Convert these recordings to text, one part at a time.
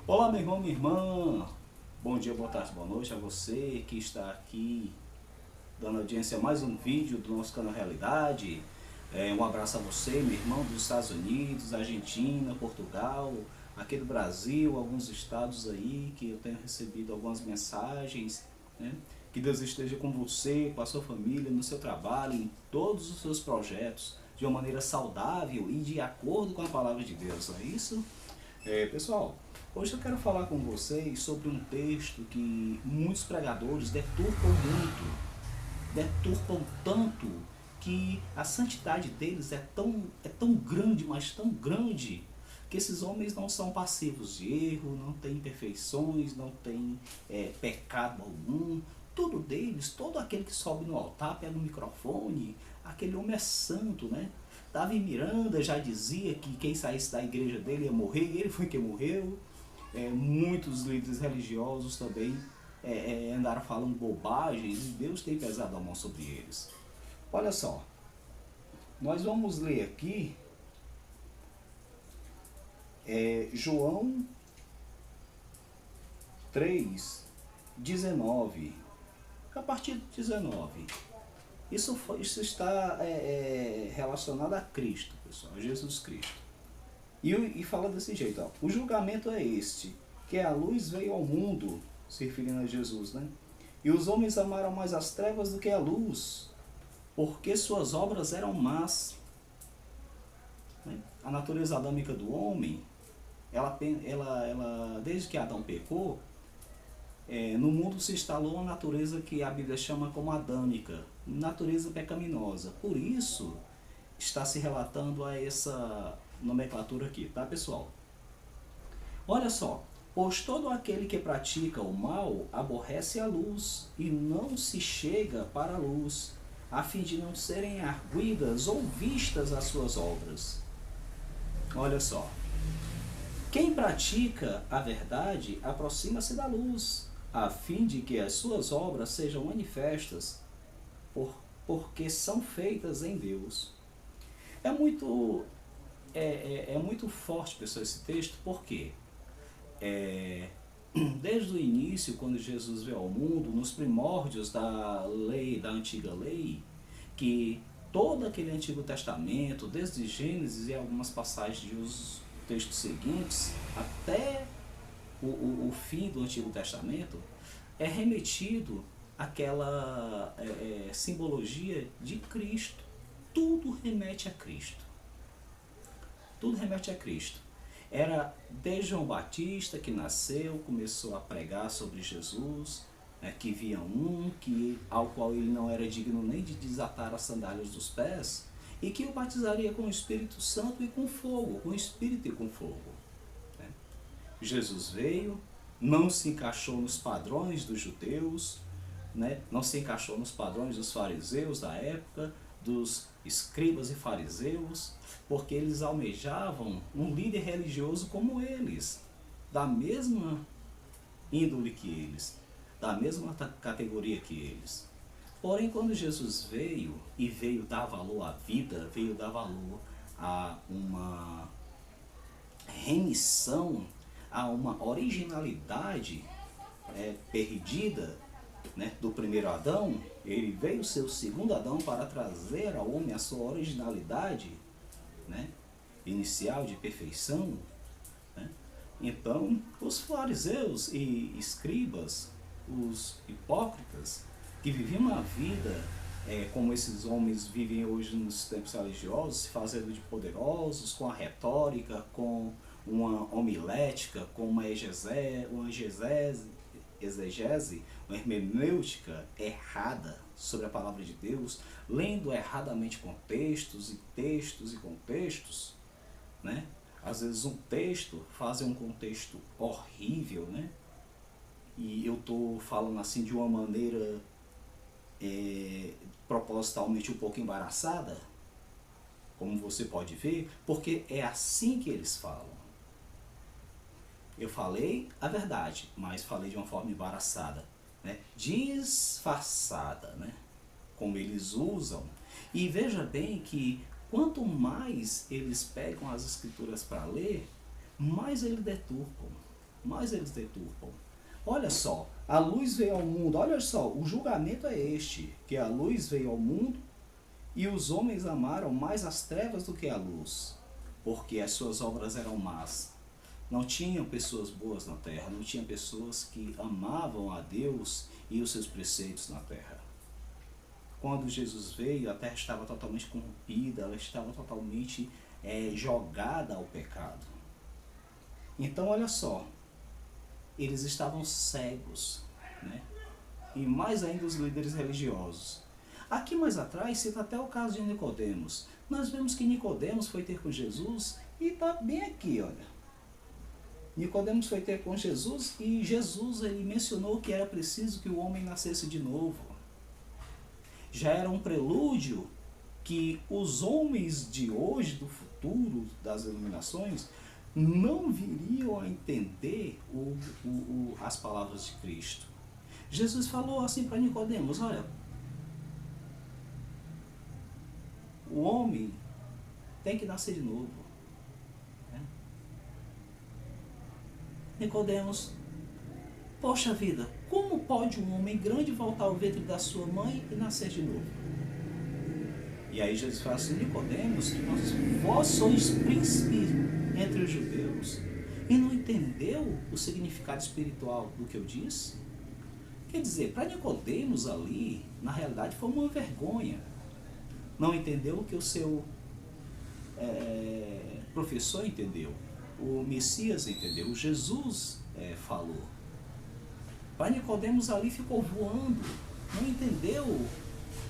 Olá, meu irmão, minha irmã. Bom dia, boa tarde, boa noite a você que está aqui dando audiência a mais um vídeo do nosso canal Realidade. Um abraço a você, meu irmão, dos Estados Unidos, Argentina, Portugal, aqui do Brasil, alguns estados aí que eu tenho recebido algumas mensagens, né? Que Deus esteja com você, com a sua família, no seu trabalho, em todos os seus projetos, de uma maneira saudável e de acordo com a palavra de Deus, não é isso? Pessoal, hoje eu quero falar com vocês sobre um texto que muitos pregadores deturpam tanto que a santidade deles é tão grande, mas tão grande, que esses homens não são passivos de erro, não têm imperfeições, não têm pecado algum. Tudo deles, todo aquele que sobe no altar, pega o microfone, aquele homem é santo, né? Davi Miranda já dizia que quem saísse da igreja dele ia morrer, e ele foi quem morreu. Muitos líderes religiosos também andaram falando bobagens, e Deus tem pesado a mão sobre eles. Olha só, nós vamos ler aqui João 3, 19, a partir de 19. Isso está relacionado a Cristo, pessoal, a Jesus Cristo. E fala desse jeito, ó. O julgamento é este, que a luz veio ao mundo, se referindo a Jesus, né? E os homens amaram mais as trevas do que a luz, porque suas obras eram más. Né? A natureza adâmica do homem, desde que Adão pecou, no mundo se instalou uma natureza que a Bíblia chama como adâmica, natureza pecaminosa. Por isso, está se relatando a essa nomenclatura aqui, tá, pessoal? Olha só, pois todo aquele que pratica o mal aborrece a luz e não se chega para a luz, a fim de não serem arguidas ou vistas as suas obras. Olha só, quem pratica a verdade aproxima-se da luz, a fim de que as suas obras sejam manifestas, porque são feitas em Deus. É muito forte, pessoal, esse texto, porque desde o início, quando Jesus veio ao mundo, nos primórdios da lei, da antiga lei, que todo aquele Antigo Testamento, desde Gênesis e algumas passagens dos textos seguintes, até o fim do Antigo Testamento, é remetido àquela simbologia de Cristo. Tudo remete a Cristo. Tudo remete a Cristo. Era desde João Batista que nasceu, começou a pregar sobre Jesus, que via ao qual ele não era digno nem de desatar as sandálias dos pés, e que o batizaria com o Espírito Santo e com fogo, com Espírito e com fogo. Né? Jesus veio, não se encaixou nos padrões dos judeus, né? Não se encaixou nos padrões dos fariseus da época, dos escribas e fariseus, porque eles almejavam um líder religioso como eles, da mesma índole que eles, da mesma categoria que eles. Porém, quando Jesus veio, e veio dar valor à vida, veio dar valor a uma remissão, a uma originalidade perdida, né, do primeiro Adão, ele veio ser o segundo Adão para trazer ao homem a sua originalidade, né, inicial de perfeição. Né? Então, os fariseus e escribas, os hipócritas, que viviam uma vida como esses homens vivem hoje nos tempos religiosos, se fazendo de poderosos, com a retórica, com uma homilética, com uma exegese, uma hermenêutica errada sobre a palavra de Deus, lendo erradamente contextos e textos e contextos, né? Às vezes um texto faz um contexto horrível, né? E eu estou falando assim de uma maneira propositalmente um pouco embaraçada, como você pode ver, porque é assim que eles falam. Eu falei a verdade, mas falei de uma forma embaraçada, né? Disfarçada, né? Como eles usam. E veja bem que quanto mais eles pegam as escrituras para ler, mais eles deturpam. mais eles deturpam. Olha só, a luz veio ao mundo, olha só, o julgamento é este, que a luz veio ao mundo e os homens amaram mais as trevas do que a luz, porque as suas obras eram más. Não tinham pessoas boas na terra, não tinha pessoas que amavam a Deus e os seus preceitos na terra. Quando Jesus veio, a terra estava totalmente corrompida, ela estava totalmente jogada ao pecado. Então, olha só, eles estavam cegos, né? E mais ainda os líderes religiosos. Aqui mais atrás cita até o caso de Nicodemos. Nós vemos que Nicodemos foi ter com Jesus e está bem aqui, olha. Nicodemos foi ter com Jesus e Jesus ele mencionou que era preciso que o homem nascesse de novo. Já era um prelúdio que os homens de hoje, do futuro, das iluminações, não viriam a entender as palavras de Cristo. Jesus falou assim para Nicodemos, olha, o homem tem que nascer de novo. Né? Nicodemos, poxa vida, como pode um homem grande voltar ao ventre da sua mãe e nascer de novo? E aí Jesus fala assim, Nicodemos, vós sois príncipe entre os judeus e não entendeu o significado espiritual do que eu disse? Quer dizer, para Nicodemos ali, na realidade foi uma vergonha. Não entendeu o que o seu professor entendeu, o Messias entendeu, o Jesus falou. Para Nicodemos ali ficou voando, não entendeu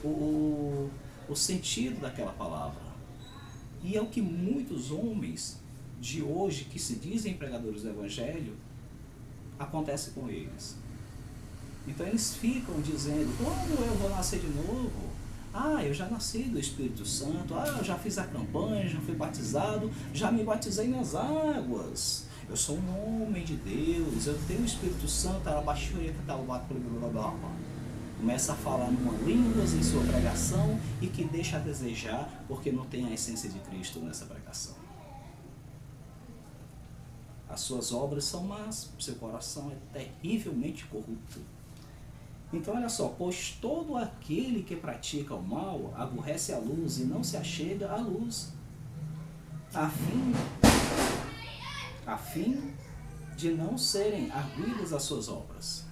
o sentido daquela palavra. E é o que muitos homens de hoje, que se dizem pregadores do Evangelho, acontece com eles. Então eles ficam dizendo, como eu vou nascer de novo? Ah, eu já nasci do Espírito Santo, eu já fiz a campanha, já fui batizado, já me batizei nas águas. Eu sou um homem de Deus, eu tenho o Espírito Santo, começa a falar numa línguas em sua pregação e que deixa a desejar porque não tem a essência de Cristo nessa pregação. As suas obras são más, seu coração é terrivelmente corrupto. Então olha só, pois todo aquele que pratica o mal aborrece a luz e não se achega à luz, a fim de não serem arguidas as suas obras.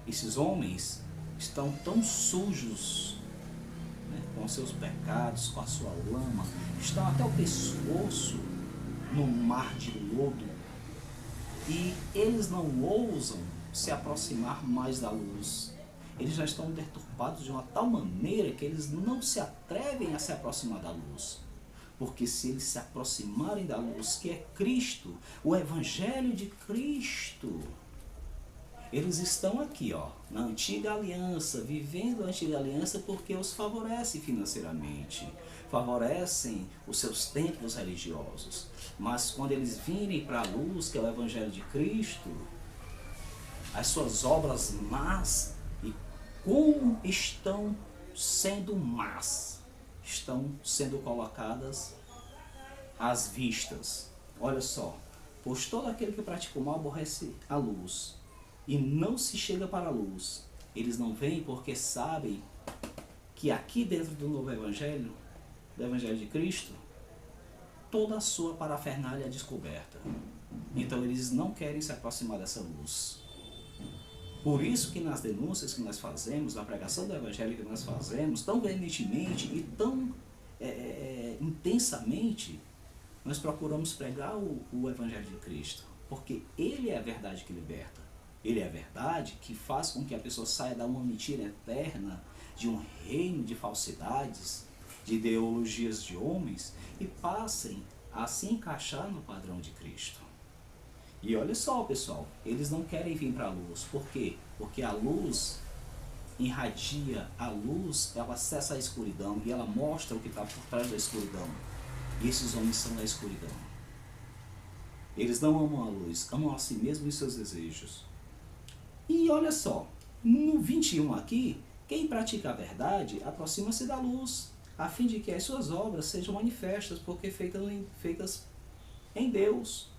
Esses homens estão tão sujos, né, com seus pecados, com a sua lama, estão até o pescoço no mar de lodo, e eles não ousam se aproximar mais da luz. Eles já estão deturpados de uma tal maneira que eles não se atrevem a se aproximar da luz. Porque se eles se aproximarem da luz, que é Cristo, o Evangelho de Cristo, eles estão aqui, ó, na antiga aliança, vivendo a antiga aliança porque os favorece financeiramente, favorecem os seus templos religiosos. Mas quando eles virem para a luz, que é o Evangelho de Cristo, as suas obras más, e como estão sendo más, estão sendo colocadas às vistas. Olha só, pois todo aquele que pratica o mal aborrece a luz e não se chega para a luz. Eles não vêm porque sabem que aqui dentro do novo Evangelho, do Evangelho de Cristo, toda a sua parafernália é descoberta. Então eles não querem se aproximar dessa luz. Por isso que nas denúncias que nós fazemos, na pregação do Evangelho que nós fazemos, tão veementemente e tão intensamente, nós procuramos pregar o Evangelho de Cristo. Porque Ele é a verdade que liberta. Ele é a verdade que faz com que a pessoa saia da uma mentira eterna, de um reino de falsidades, de ideologias de homens, e passem a se encaixar no padrão de Cristo. E olha só, pessoal, eles não querem vir para a luz. Por quê? Porque a luz irradia, a luz, ela acessa a escuridão e ela mostra o que está por trás da escuridão. E esses homens são a escuridão. Eles não amam a luz, amam a si mesmos e seus desejos. E olha só, no 21 aqui, quem pratica a verdade aproxima-se da luz, a fim de que as suas obras sejam manifestas, porque feitas em Deus.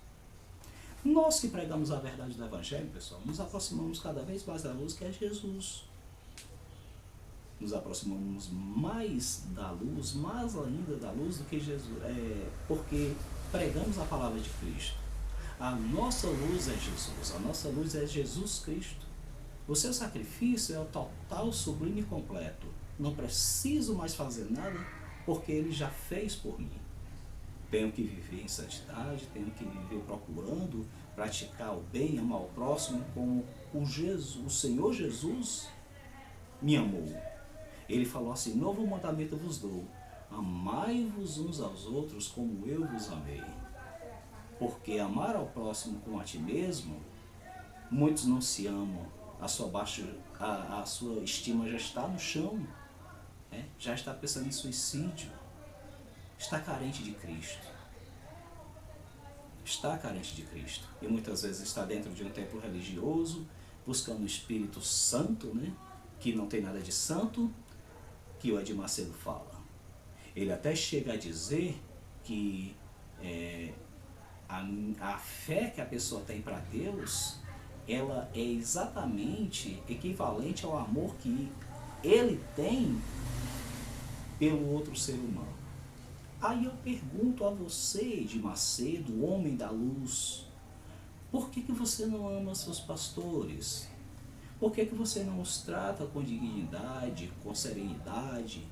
Nós que pregamos a verdade do Evangelho, pessoal, nos aproximamos cada vez mais da luz que é Jesus. Nos aproximamos mais da luz, mais ainda da luz do que Jesus, porque pregamos a palavra de Cristo. A nossa luz é Jesus, a nossa luz é Jesus Cristo. O seu sacrifício é o total, sublime e completo. Não preciso mais fazer nada, porque Ele já fez por mim. Tenho que viver em santidade, tenho que viver procurando praticar o bem, amar o próximo, como o Senhor Jesus me amou. Ele falou assim: novo mandamento vos dou, amai-vos uns aos outros como eu vos amei. Porque amar ao próximo como a ti mesmo, muitos não se amam, a sua estima já está no chão, já está pensando em suicídio, está carente de Cristo. Está carente de Cristo. E muitas vezes está dentro de um templo religioso, buscando o Espírito Santo, que não tem nada de santo, que o Edir Macedo fala. Ele até chega a dizer que a fé que a pessoa tem para Deus, ela é exatamente equivalente ao amor que ele tem pelo outro ser humano. Aí eu pergunto a você, Edir Macedo, homem da luz, por que você não ama seus pastores? Por que você não os trata com dignidade, com serenidade?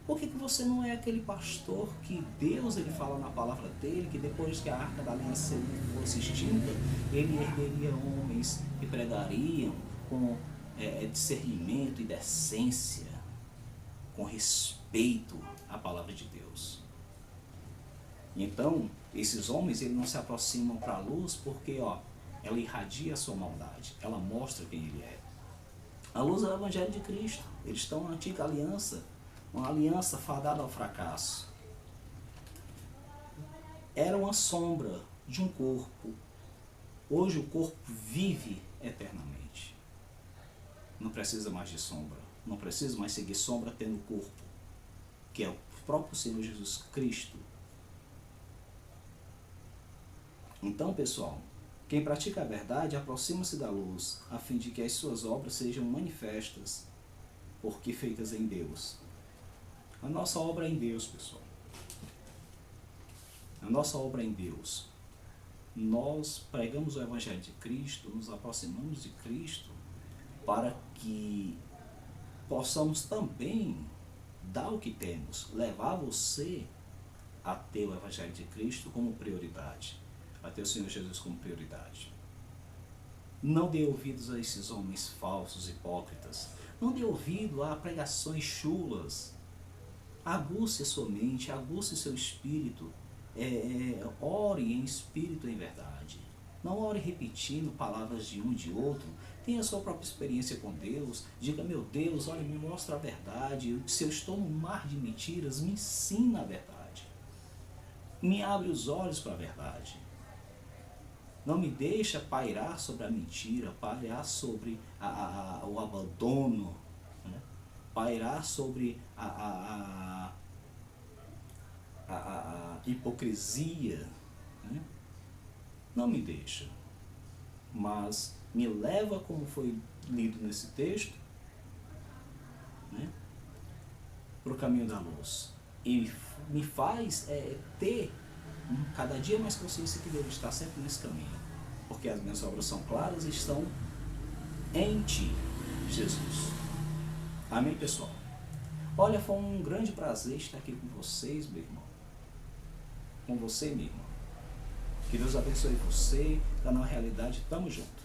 Por que você não é aquele pastor que Deus ele fala na palavra dele, que depois que a Arca da Aliança fosse extinta, ele ergueria homens que pregariam com discernimento e decência, com respeito à palavra de Deus? Então, esses homens eles não se aproximam para a luz porque ela irradia a sua maldade, ela mostra quem ele é. A luz é o Evangelho de Cristo. Eles estão na antiga aliança, uma aliança fadada ao fracasso. Era uma sombra de um corpo. Hoje o corpo vive eternamente. Não precisa mais de sombra. Não precisa mais seguir sombra tendo corpo, que é o próprio Senhor Jesus Cristo. Então, pessoal, quem pratica a verdade aproxima-se da luz, a fim de que as suas obras sejam manifestas, porque feitas em Deus. A nossa obra é em Deus, pessoal. A nossa obra é em Deus. Nós pregamos o Evangelho de Cristo, nos aproximamos de Cristo, para que possamos também dar o que temos, levar você a ter o Evangelho de Cristo como prioridade, a ter o Senhor Jesus como prioridade. Não dê ouvidos a esses homens falsos, hipócritas. Não dê ouvido a pregações chulas. Aguce a sua mente, aguce o seu espírito. Ore em espírito e em verdade. Não ore repetindo palavras de um e de outro. Tenha a sua própria experiência com Deus. Diga: meu Deus, olha, me mostra a verdade. Se eu estou no mar de mentiras, me ensina a verdade. Me abre os olhos para a verdade. Não me deixa pairar sobre a mentira, pairar sobre o abandono, pairar sobre a hipocrisia. Não me deixa, mas me leva, como foi lido nesse texto, para o caminho da luz. E me faz ter cada dia mais consciência que Deus está sempre nesse caminho, porque as minhas obras são claras e estão em Ti, Jesus. Amém, pessoal? Olha, foi um grande prazer estar aqui com vocês, meu irmão. Com você, meu irmão. Que Deus abençoe você. Canal Realidade, tamo junto.